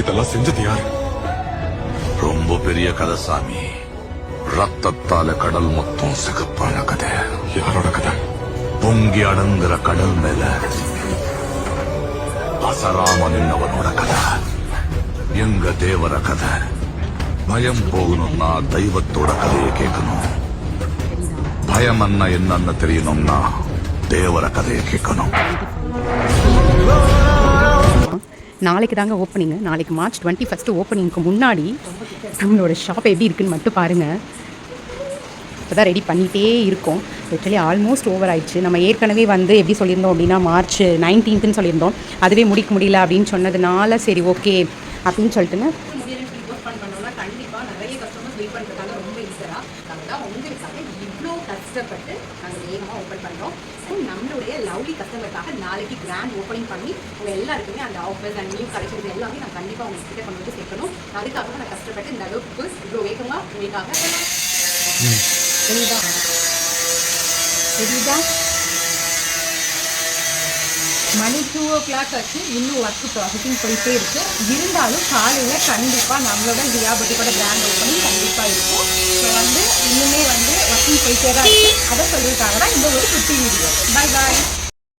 இதெல்லாம் செஞ்சது யாரு? ரொம்ப பெரிய கதை சாமி. ரத்தத்தால கடல் மொத்தம் சிகப்பான கதை. யாரோட கதை? பொங்கி அடங்குற கடல் மேல அசராம நின்னவனோட கதை. எங்க தேவர கதை. பயம் போகணும்னா தெய்வத்தோட கதையை கேட்கணும். பயம் என்னன்னு தெரியணும்னா தேவர கதையை கேட்கணும். நாளைக்கு தாங்க ஓப்பனிங். நாளைக்கு மார்ச் 21 ஓப்பனிங்க்கு முன்னாடி நம்மளோட ஷாப் எப்படி இருக்குன்னு மட்டும் பாருங்கள். இப்போ தான் ரெடி பண்ணிகிட்டே இருக்கோம். ஆக்சுவலி ஆல்மோஸ்ட் ஓவர் ஆயிடுச்சு. நம்ம ஏற்கனவே வந்து எப்படி சொல்லியிருந்தோம் அப்படின்னா மார்ச் 19ன்னு சொல்லியிருந்தோம். அதுவே முடிக்க முடியல அப்படின்னு சொன்னதுனால சரி ஓகே அப்படின்னு சொல்லிட்டுங்க கண்டிப்பாக நிறைய கஸ்டமர்ஸ் வெயிட் பண்ணுறதுக்காக ரொம்ப ஈஸியாக நாங்கள் தான் உங்களுக்காக இவ்வளோ கஷ்டப்பட்டு நாங்கள் வேகமாக ஓப்பன் பண்ணுறோம். ஸோ நம்மளுடைய லவ்லி கஸ்டமருக்காக நாளைக்கு கிராண்ட் ஓப்பனிங் பண்ணி உங்கள் எல்லாருக்குமே அந்த ஆஃபர்ஸ் அண்ட் நியூ கலெக்ஷன்ஸ் எல்லாமே நான் கண்டிப்பாக உங்களுக்கு கிட்ட கொண்டு வந்து சேர்க்கணும். அதுக்காக நான் கஷ்டப்பட்டு இந்த அளவுக்கு இவ்வளோ வேகமாக உங்களுக்காக மணி 2 o'clock ஆச்சு. இன்னும் ஒர்க்கு ப்ராசஸிங் போயிட்டே இருக்கு. இருந்தாலும் காலையில் கண்டிப்பாக நம்மளோட தியா புட்டிக்கோட பிராண்ட் ஓப்பனிங் கண்டிப்பாக இருக்கும். ஸோ வந்து இன்னுமே வந்து ஒர்க்கிங் போயிட்டே தான் இருக்கு. அதை சொல்றதுக்காக தான் இந்த ஒரு குட்டி வீடியோ. பாய் பாய்.